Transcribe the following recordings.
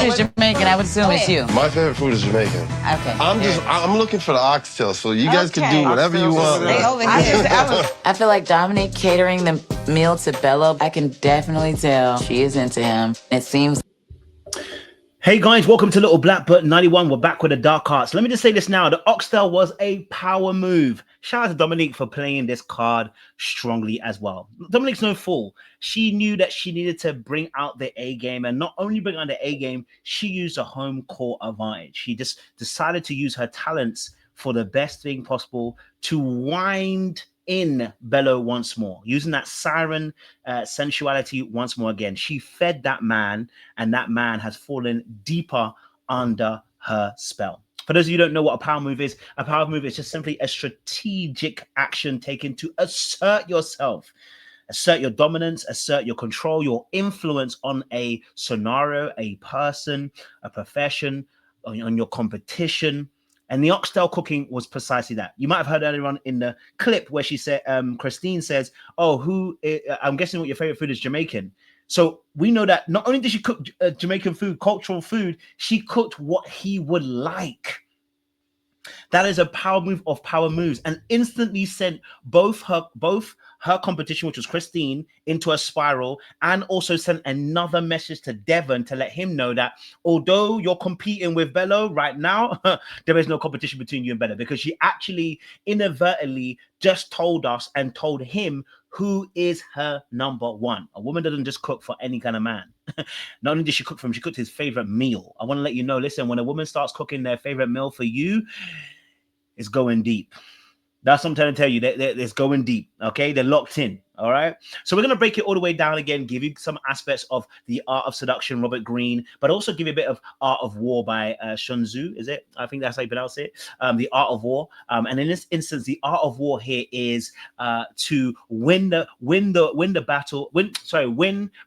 is Jamaican. I would assume it's you. My favorite food is Jamaican. Okay. I'm looking for the oxtail, so you guys can do whatever you want. I feel like Dominique catering the meal to Bello. I can definitely tell she is into him. It seems. Hey guys, welcome to Little Black Button 91. We're back with the Dark Arts. Let me just say this now. The Oxtail was a power move. Shout out to Domonique for playing this card strongly as well. Dominique's no fool. She knew that she needed to bring out the A game, and not only bring out the A game, she used a home court advantage. She just decided to use her talents for the best thing possible to wind in Bello once more, using that siren sensuality once more again. She fed that man, and that man has fallen deeper under her spell. For those of you who don't know what a power move is just simply a strategic action taken to assert yourself, assert your dominance, assert your control, your influence on a scenario, a person, a profession, on your competition. And the oxtail cooking was precisely that. You might have heard earlier on in the clip where she said, Christine says, oh, I'm guessing what your favorite food is Jamaican. So we know that not only did she cook Jamaican food, cultural food, she cooked what he would like. That is a power move of power moves, and instantly sent both her competition, which was Christine, into a spiral, and also sent another message to Devon to let him know that although you're competing with Bello right now, there is no competition between you and Bello, because she actually inadvertently just told us and told him who is her number one. A woman doesn't just cook for any kind of man. Not only did she cook for him, she cooked his favorite meal. I want to let you know, listen, when a woman starts cooking their favorite meal for you, it's going deep. That's what I'm trying to tell you. It's going deep, okay? They're locked in, all right? So we're going to break it all the way down again, give you some aspects of The Art of Seduction, Robert Greene, but also give you a bit of Art of War by Sun Tzu, is it? I think that's how you pronounce it. The Art of War. And in this instance, the Art of War here is to win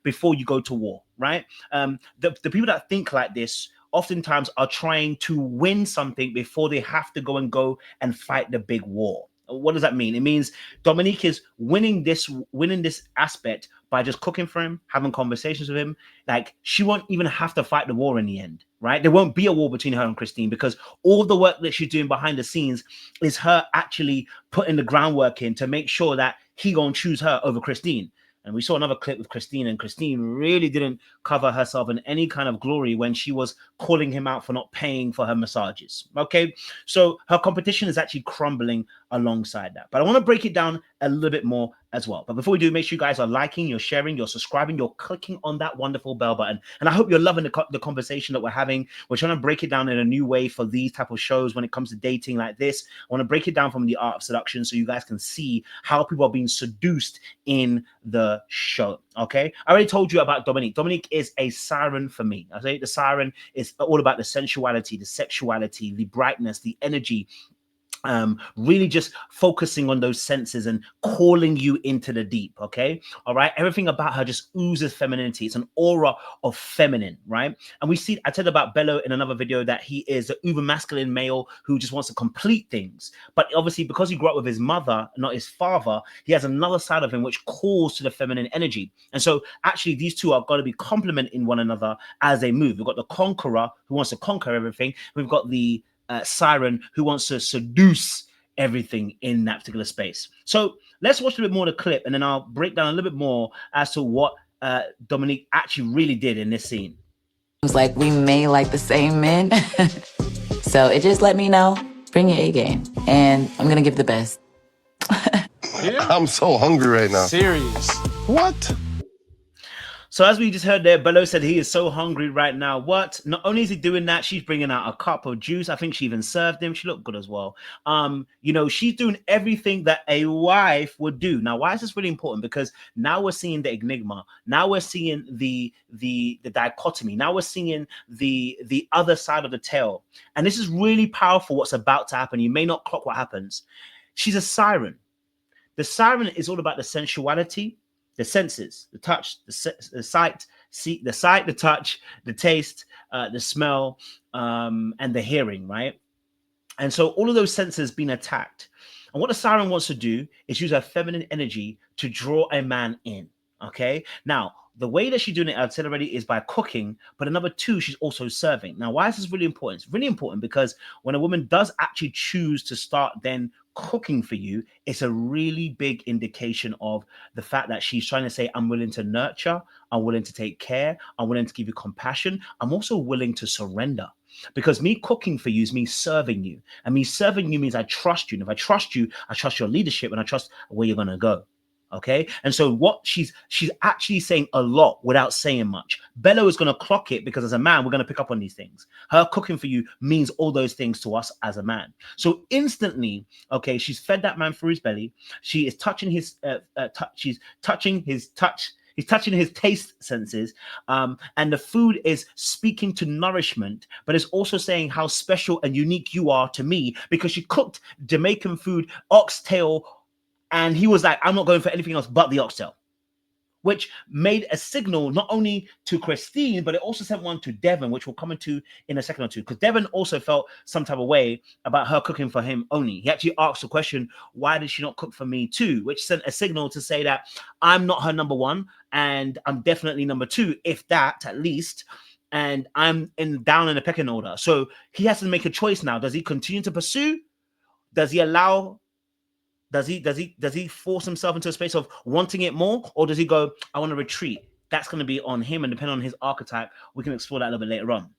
before you go to war, right? The people that think like this oftentimes are trying to win something before they have to go and fight the big war. What does that mean? It means Domonique is winning this aspect by just cooking for him, having conversations with him. Like, she won't even have to fight the war in the end, right? There won't be a war between her and Christine, because all the work that she's doing behind the scenes is her actually putting the groundwork in to make sure that he gonna choose her over Christine. And we saw another clip with Christine, and Christine really didn't cover herself in any kind of glory when she was calling him out for not paying for her massages. Okay, so her competition is actually crumbling alongside that. But I want to break it down a little bit more as well. But before we do, make sure you guys are liking, you're sharing, you're subscribing, you're clicking on that wonderful bell button. And I hope you're loving the conversation that we're having. We're trying to break it down in a new way for these type of shows when it comes to dating like this. I want to break it down from the art of seduction so you guys can see how people are being seduced in the show. Okay, I already told you about Domonique. Domonique is a siren for me. I say the siren is all about the sensuality, the sexuality, the brightness, the energy. Really just focusing on those senses and calling you into the deep. Okay, all right, everything about her just oozes femininity. It's an aura of feminine, right? And we see, I said about Bello in another video that he is an uber masculine male who just wants to complete things, but obviously because he grew up with his mother, not his father, he has another side of him which calls to the feminine energy. And so actually these two are going to be complementing one another as they move. We've got the conqueror who wants to conquer everything. We've got the siren who wants to seduce everything in that particular space. So let's watch a bit more of the clip, and then I'll break down a little bit more as to what Domonique actually really did in this scene. It's like we may like the same men. So it just let me know, bring your A game, and I'm going to give the best. Yeah. I'm so hungry right now. Serious. What? So as we just heard there, Bello said he is so hungry right now. What? Not only is he doing that, she's bringing out a cup of juice. I think she even served him. She looked good as well. You know, she's doing everything that a wife would do. Now, why is this really important? Because now we're seeing the enigma. Now we're seeing the dichotomy. Now we're seeing the other side of the tale. And this is really powerful, what's about to happen. You may not clock what happens. She's a siren. The siren is all about the sensuality, the senses, the touch, the sight, the touch, the taste, the smell, and the hearing, right? And so all of those senses being attacked. And what the siren wants to do is use her feminine energy to draw a man in, okay? Now, the way that she's doing it, I've said already, is by cooking. But number two, she's also serving. Now, why is this really important? It's really important because when a woman does actually choose to start then cooking for you, it's a really big indication of the fact that she's trying to say, I'm willing to nurture, I'm willing to take care, I'm willing to give you compassion, I'm also willing to surrender. Because me cooking for you is me serving you. And me serving you means I trust you. And if I trust you, I trust your leadership and I trust where you're going to go. Okay. And so what she's actually saying a lot without saying much. Bello is going to clock it because as a man, we're going to pick up on these things. Her cooking for you means all those things to us as a man. So instantly, okay, she's fed that man through his belly. She is touching his He's touching his taste senses, and the food is speaking to nourishment, but it's also saying how special and unique you are to me because she cooked Jamaican food, oxtail, and he was like, I'm not going for anything else but the oxtail, which made a signal not only to Christine, but it also sent one to Devon, which we'll come into in a second or two, because Devon also felt some type of way about her cooking for him only. He actually asked the question, why did she not cook for me too? Which sent a signal to say that I'm not her number one, and I'm definitely number two, if that at least, and I'm down in the pecking order. So he has to make a choice now. Does he continue to pursue? Does he allow... Does he force himself into a space of wanting it more, or does he go, I want to retreat? That's going to be on him, and depending on his archetype, we can explore that a little bit later on.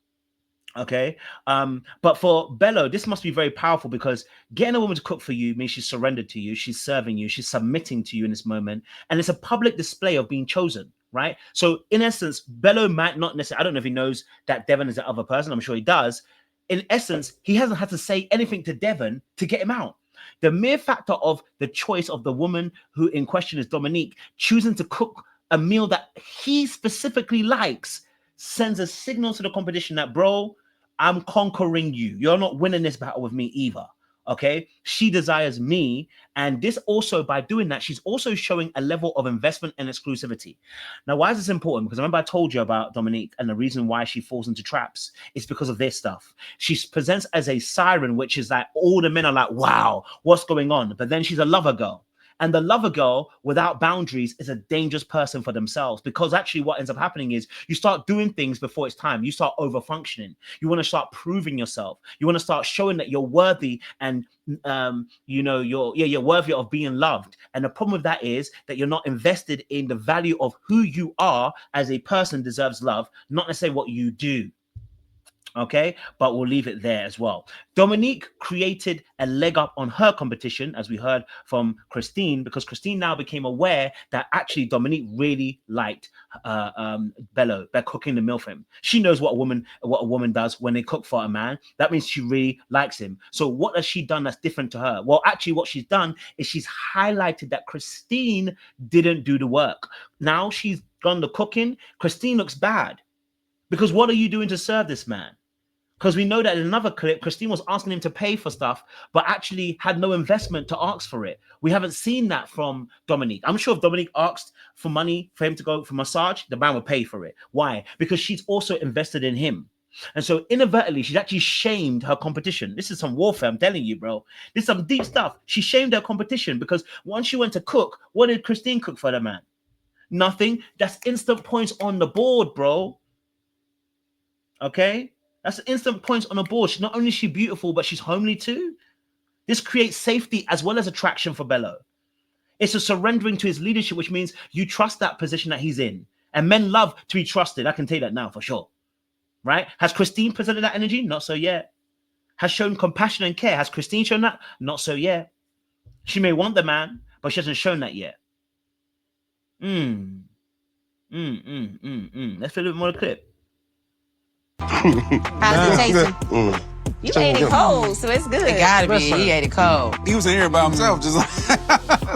Okay. But for Bello, this must be very powerful because getting a woman to cook for you means she's surrendered to you, she's serving you, she's submitting to you in this moment, and it's a public display of being chosen, right? So in essence, Bello might not necessarily, I don't know if he knows that Devon is the other person, I'm sure he does. In essence, he hasn't had to say anything to Devon to get him out. The mere factor of the choice of the woman who in question is Domonique choosing to cook a meal that he specifically likes sends a signal to the competition that, bro, I'm conquering you. You're not winning this battle with me either. Okay. She desires me. And this also, by doing that, she's also showing a level of investment and exclusivity. Now, why is this important? Because remember I told you about Domonique, and the reason why she falls into traps is because of this stuff. She presents as a siren, which is like all the men are like, wow, what's going on? But then she's a lover girl. And the lover girl without boundaries is a dangerous person for themselves, because actually what ends up happening is you start doing things before it's time. You start over functioning. You want to start proving yourself. You want to start showing that you're worthy and you're worthy of being loved. And the problem with that is that you're not invested in the value of who you are as a person deserves love, not necessarily what you do. Okay, but we'll leave it there as well. Domonique created a leg up on her competition, as we heard from Christine, because Christine now became aware that actually Domonique really liked Bello by cooking the meal for him. She knows what a woman does when they cook for a man. That means she really likes him. So what has she done that's different to her? Well, actually, what she's done is she's highlighted that Christine didn't do the work. Now she's done the cooking. Christine looks bad because what are you doing to serve this man? Because we know that in another clip, Christine was asking him to pay for stuff, but actually had no investment to ask for it. We haven't seen that from Domonique. I'm sure if Domonique asked for money for him to go for massage, the man would pay for it. Why? Because she's also invested in him. And so inadvertently, she's actually shamed her competition. This is some warfare, I'm telling you, bro. This is some deep stuff. She shamed her competition because once she went to cook, what did Christine cook for the man? Nothing. That's instant points on the board, bro. Okay? That's instant points on the board. Not only is she beautiful, but she's homely too. This creates safety as well as attraction for Bello. It's a surrendering to his leadership, which means you trust that position that he's in. And men love to be trusted. I can tell you that now for sure. Right? Has Christine presented that energy? Not so yet. Has shown compassion and care. Has Christine shown that? Not so yet. She may want the man, but she hasn't shown that yet. Let's play a little more of the clip. How's it tasting? You ate it cold, so it's good. It gotta be. He ate it cold. He was in here by himself, just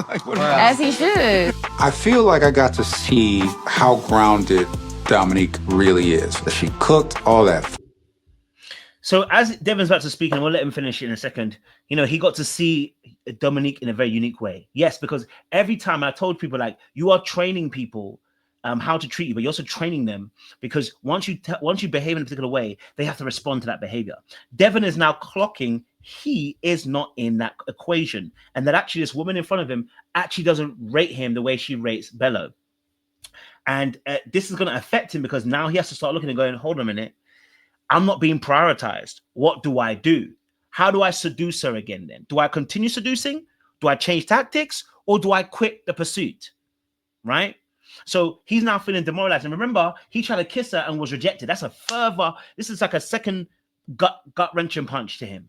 like what As he should. I feel like I got to see how grounded Domonique really is. She cooked all that. So as Devon's about to speak, and we'll let him finish in a second, he got to see Domonique in a very unique way. Yes, because every time I told people, like, you are training people how to treat you, but you're also training them because once you behave in a particular way, they have to respond to that behavior. Devon is now clocking he is not in that equation, and that actually this woman in front of him actually doesn't rate him the way she rates Bello. And this is going to affect him because now he has to start looking and going, hold on a minute, I'm not being prioritized. What do I do? How do I seduce her again then? Do I continue seducing? Do I change tactics? Or do I quit the pursuit? Right? So he's now feeling demoralized. And remember, he tried to kiss her and was rejected. That's a further, this is like a second gut-wrenching punch to him.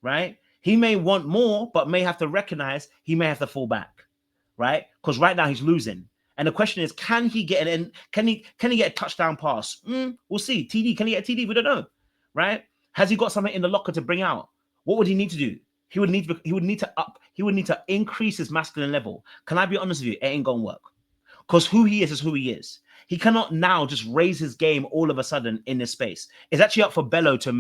Right? He may want more, but may have to recognize he may have to fall back. Right? Because right now he's losing. And the question is, can he get an can he get a touchdown pass? We'll see. TD, can he get a TD? We don't know. Right? Has he got something in the locker to bring out? What would he need to do? He would need to increase his masculine level. Can I be honest with you? It ain't gonna work. Because who he is who he is. He cannot now just raise his game all of a sudden in this space. It's actually up for Bello to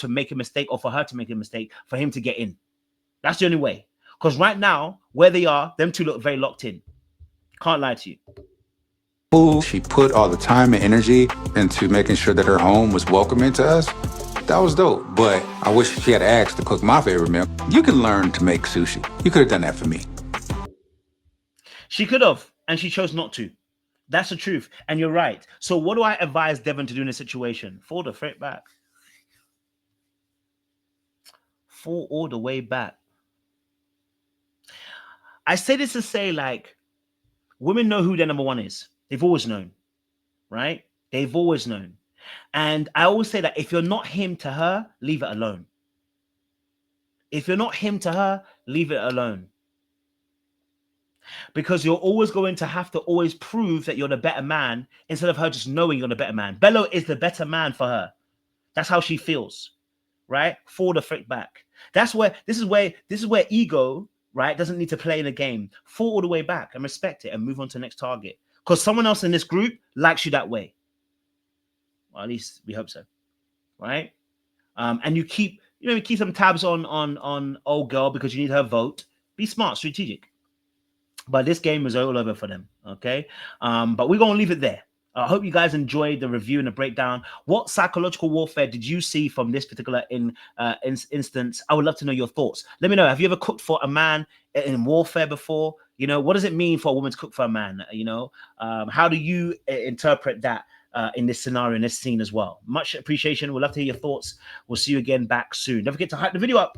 make a mistake, or for her to make a mistake for him to get in. That's the only way. Because right now, where they are, them two look very locked in. Can't lie to you. She put all the time and energy into making sure that her home was welcoming to us. That was dope. But I wish she had asked to cook my favorite meal. You can learn to make sushi. You could have done that for me. She could have, and she chose not to. That's the truth. And you're right. So what do I advise Devon to do in this situation? Fall the freight back. Fall all the way back. I say this to say, like, women know who their number one is. They've always known, right? They've always known. And I always say that if you're not him to her, leave it alone. If you're not him to her, leave it alone. Because you're always going to have to always prove that you're the better man instead of her just knowing you're the better man. Bello is the better man for her. That's how she feels, right? Fall the frick back. This is where ego, right, doesn't need to play in a game. Fall all the way back and respect it and move on to the next target. Because someone else in this group likes you that way. Well, at least we hope so, right? And you keep some tabs on old girl because you need her vote. Be smart, strategic. But this game is all over for them, okay? But we're going to leave it there. I hope you guys enjoyed the review and the breakdown. What psychological warfare did you see from this particular instance? I would love to know your thoughts. Let me know. Have you ever cooked for a man in warfare before? You know, what does it mean for a woman to cook for a man? You know, how do you interpret that in this scenario, in this scene as well? Much appreciation. We'd love to hear your thoughts. We'll see you again back soon. Don't forget to hype the video up.